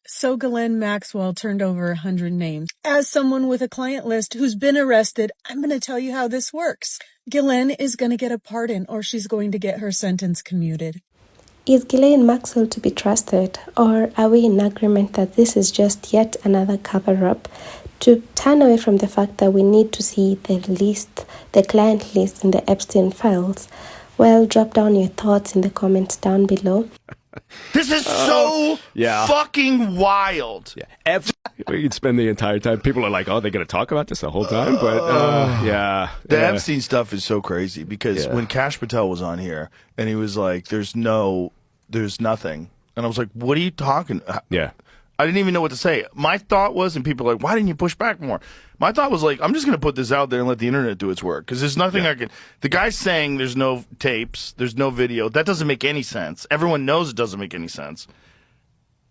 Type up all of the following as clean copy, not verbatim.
So Ghislaine Maxwell turned over 100 names. As someone with a client list who's been arrested, I'm going to tell you how this works. Ghislaine is going to get a pardon, or she's going to get her sentence commuted. Is Ghislaine Maxwell to be trusted, or are we in agreement that this is just yet another cover-up to turn away from the fact that we need to see the client list in the Epstein files? Well, drop down your thoughts in the comments down below. This is so fucking wild. Yeah. We could spend the entire time. People are like, "Oh, they're going to talk about this the whole time." But the Epstein stuff is so crazy because when Kash Patel was on here and he was like, "There's nothing," and I was like, "What are you talking?" Yeah. I didn't even know what to say. My thought was, and people are like, "Why didn't you push back more?" My thought was like, I'm just going to put this out there and let the internet do its work because there's nothing I can. The guy's saying there's no tapes, there's no video. That doesn't make any sense. Everyone knows it doesn't make any sense.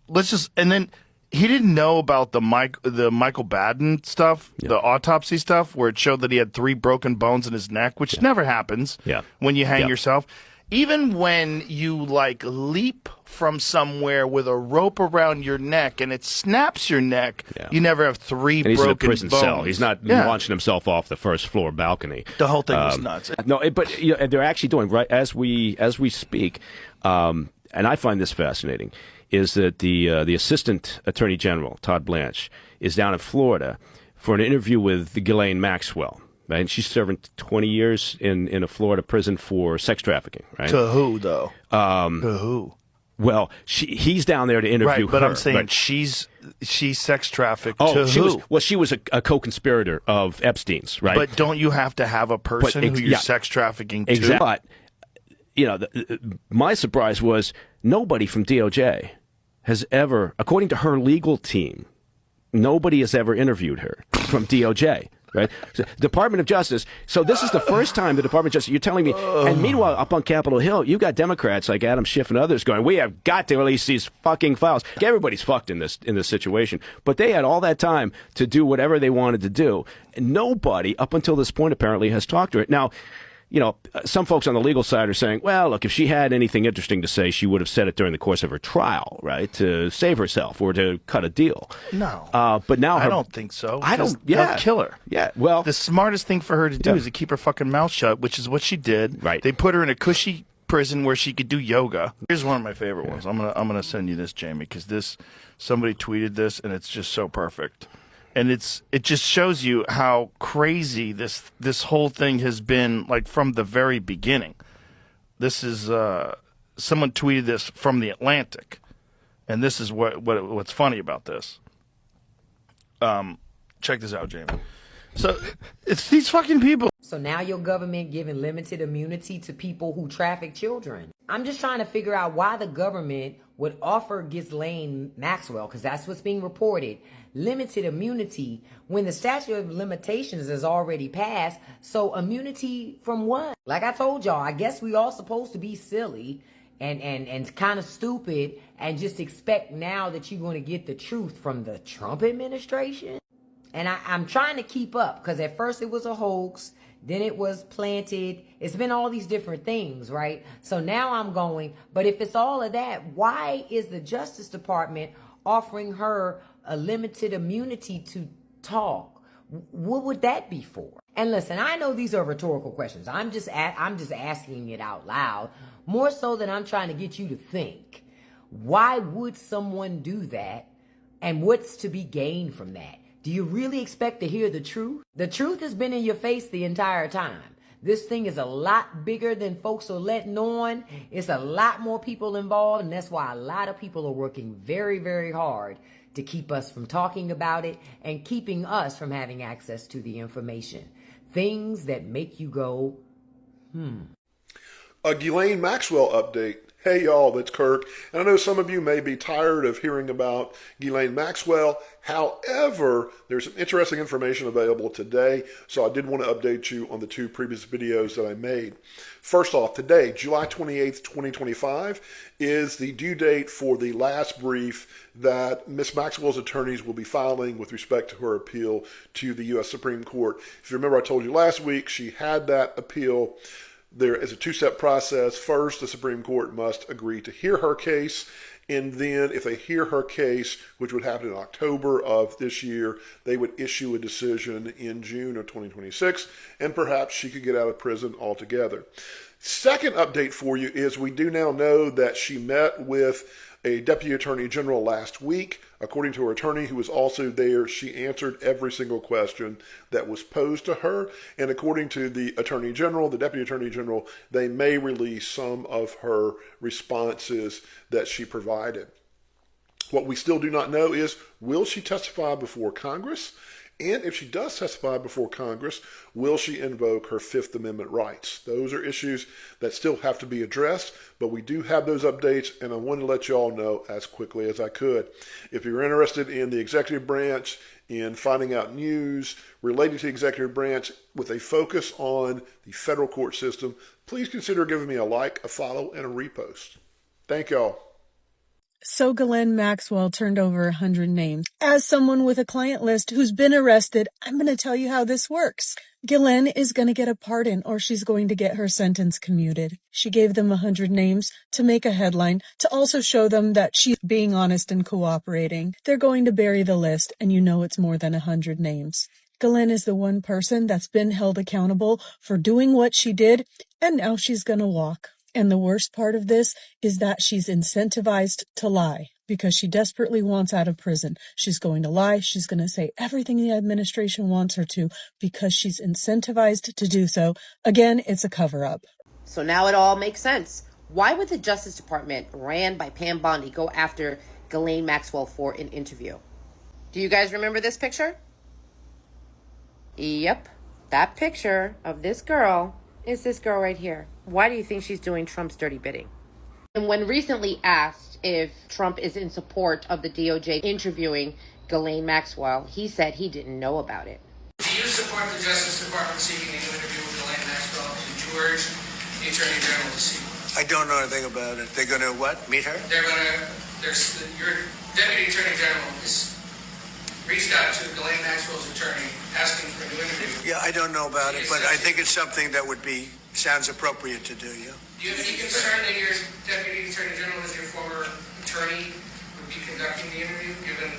And then he didn't know about the Michael Baden stuff, the autopsy stuff, where it showed that he had 3 broken bones in his neck, which never happens when you hang yourself. Even when you like leap from somewhere with a rope around your neck and it snaps your neck, you never have 3 and he's broken in a prison bones. cell. He's not launching himself off the first floor balcony. The whole thing was nuts. No, but they're actually doing right as we speak, and I find this fascinating. Is that the Assistant Attorney General Todd Blanche is down in Florida for an interview with Ghislaine Maxwell. Right? And she's serving 20 years in a Florida prison for sex trafficking. Right? To who, though? To who? Well, he's down there to interview her. But I'm saying she's sex trafficked to who? Well, she was a co-conspirator of Epstein's, right? But don't you have to have a person who you're sex trafficking to? Exactly. But, my surprise was nobody from DOJ has ever, according to her legal team, nobody has ever interviewed her from DOJ. Right? So, Department of Justice. So this is the first time the Department of Justice, you're telling me, and meanwhile, up on Capitol Hill, you've got Democrats like Adam Schiff and others going, we have got to release these fucking files. Everybody's fucked in this situation. But they had all that time to do whatever they wanted to do. And nobody, up until this point, apparently, has talked to her. Now, some folks on the legal side are saying, well, look, if she had anything interesting to say, she would have said it during the course of her trial, right, to save herself or to cut a deal. No. But now I don't think so. They'll kill her. Yeah, well. The smartest thing for her to do is to keep her fucking mouth shut, which is what she did. Right. They put her in a cushy prison where she could do yoga. Here's one of my favorite ones. I'm gonna send you this, Jamie, because somebody tweeted this, and it's just so perfect. And it just shows you how crazy this whole thing has been, like, from the very beginning. This is someone tweeted this from the Atlantic, and this is what's funny about this. Check this out, Jamie. So it's these fucking people. So now your government giving limited immunity to people who traffic children. I'm just trying to figure out why the government would offer Ghislaine Maxwell, because that's what's being reported, limited immunity when the statute of limitations is already passed. So immunity from what? Like I told y'all, I guess we all supposed to be silly and kind of stupid and just expect now that you're going to get the truth from the Trump administration. And I'm trying to keep up, because at first it was a hoax, then it was planted. It's been all these different things, right? So now I'm going, but if it's all of that, why is the Justice Department offering her a limited immunity to talk? What would that be for? And listen, I know these are rhetorical questions. I'm just asking it out loud, more so than I'm trying to get you to think. Why would someone do that? And what's to be gained from that? Do you really expect to hear the truth? The truth has been in your face the entire time. This thing is a lot bigger than folks are letting on. It's a lot more people involved, and that's why a lot of people are working very, very hard to keep us from talking about it and keeping us from having access to the information. Things that make you go, A Ghislaine Maxwell update. Hey y'all, it's Kirk, and I know some of you may be tired of hearing about Ghislaine Maxwell. However, there's some interesting information available today, so I did want to update you on the 2 previous videos that I made. First off, today, July 28th, 2025, is the due date for the last brief that Ms. Maxwell's attorneys will be filing with respect to her appeal to the U.S. Supreme Court. If you remember, I told you last week she had that appeal. There is a 2-step process. First, the Supreme Court must agree to hear her case, And then if they hear her case, which would happen in October of this year, they would issue a decision in June of 2026, and perhaps she could get out of prison altogether. Second update for you is we do now know that she met with a deputy attorney general last week. According to her attorney, who was also there, she answered every single question that was posed to her. And according to the attorney general, the deputy attorney general, they may release some of her responses that she provided. What we still do not know is, will she testify before Congress? And if she does testify before Congress, will she invoke her Fifth Amendment rights? Those are issues that still have to be addressed, but we do have those updates, and I wanted to let you all know as quickly as I could. If you're interested in the executive branch, in finding out news related to the executive branch with a focus on the federal court system, please consider giving me a like, a follow, and a repost. Thank y'all. So Ghislaine Maxwell turned over 100 names. As someone with a client list who's been arrested, I'm going to tell you how this works. Ghislaine is going to get a pardon, or she's going to get her sentence commuted. She gave them 100 names to make a headline, to also show them that she's being honest and cooperating. They're going to bury the list, and you know it's more than 100 names. Ghislaine is the one person that's been held accountable for doing what she did, and now she's going to walk. And the worst part of this is that she's incentivized to lie because she desperately wants out of prison. She's going to lie. She's going to say everything the administration wants her to because she's incentivized to do so. Again, it's a cover-up. So now it all makes sense. Why would the Justice Department, ran by Pam Bondi, go after Ghislaine Maxwell for an interview? Do you guys remember this picture? Yep, that picture of this girl is this girl right here. Why do you think she's doing Trump's dirty bidding? And when recently asked if Trump is in support of the DOJ interviewing Ghislaine Maxwell, he said he didn't know about it. Do you support the Justice Department seeking an interview with Ghislaine Maxwell? Did you urge the Attorney General to seek one? I don't know anything about it. They're going to what? Meet her? Your Deputy Attorney General has reached out to Ghislaine Maxwell's attorney asking for a new interview. Yeah, I don't know about it, but I think it's something that sounds appropriate to do, yeah. Do you have any concern that your Deputy Attorney General, as your former attorney, would be conducting the interview, given...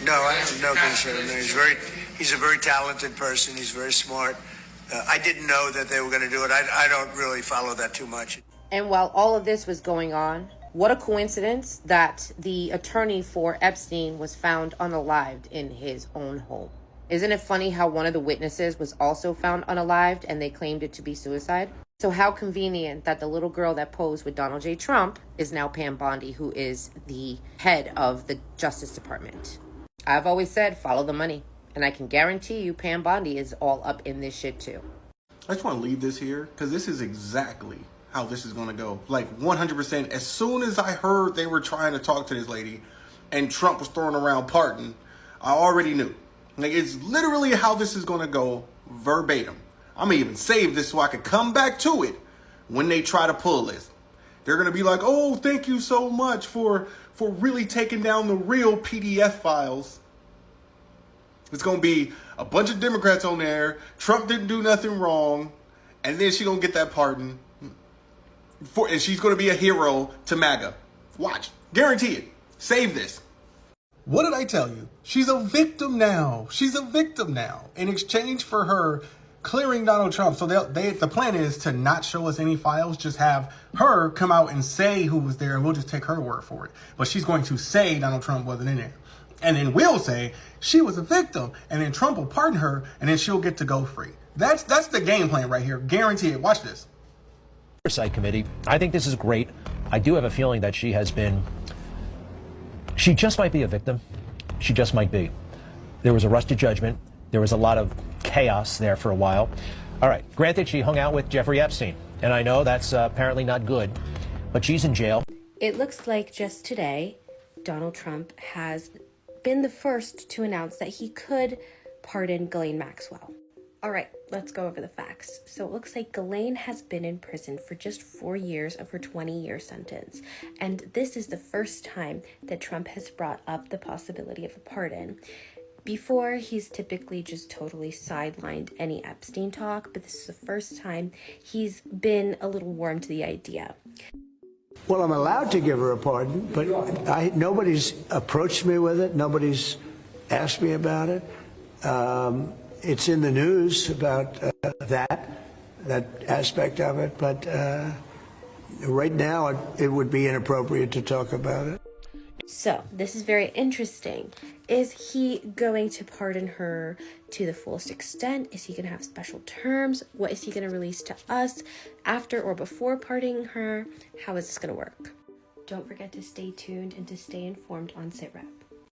No, I have no concern. He's a very talented person. He's very smart. I didn't know that they were going to do it. I don't really follow that too much. And while all of this was going on, what a coincidence that the attorney for Epstein was found unalived in his own home. Isn't it funny how one of the witnesses was also found unalived and they claimed it to be suicide? So how convenient that the little girl that posed with Donald J. Trump is now Pam Bondi, who is the head of the Justice Department. I've always said, follow the money. And I can guarantee you Pam Bondi is all up in this shit too. I just want to leave this here because this is exactly how this is going to go. Like 100%. As soon as I heard they were trying to talk to this lady and Trump was throwing around pardon, I already knew. Like, it's literally how this is going to go verbatim. I'm going to even save this so I can come back to it when they try to pull this. They're going to be like, oh, thank you so much for really taking down the real PDF files. It's going to be a bunch of Democrats on there. Trump didn't do nothing wrong. And then she's going to get that pardon. And she's going to be a hero to MAGA. Watch. Guarantee it. Save this. What did I tell you? She's a victim now. She's a victim now. In exchange for her clearing Donald Trump. So the plan is to not show us any files, just have her come out and say who was there, and we'll just take her word for it. But she's going to say Donald Trump wasn't in there. And then we'll say she was a victim, and then Trump will pardon her, and then she'll get to go free. That's the game plan right here. Guarantee it. Watch this. Oversight Committee. I think this is great. I do have a feeling that she just might be a victim. She just might be. There was a rush to judgment. There was a lot of chaos there for a while. All right, granted, she hung out with Jeffrey Epstein, and I know that's apparently not good, but she's in jail. It looks like just today, Donald Trump has been the first to announce that he could pardon Ghislaine Maxwell. All right, let's go over the facts. So it looks like Ghislaine has been in prison for just 4 years of her 20-year sentence. And this is the first time that Trump has brought up the possibility of a pardon. Before, he's typically just totally sidelined any Epstein talk, but this is the first time he's been a little warm to the idea. Well, I'm allowed to give her a pardon, but nobody's approached me with it. Nobody's asked me about it. It's in the news about that aspect of it, but right now it would be inappropriate to talk about it. So, this is very interesting. Is he going to pardon her to the fullest extent? Is he going to have special terms? What is he going to release to us after or before pardoning her? How is this going to work? Don't forget to stay tuned and to stay informed on SitRep.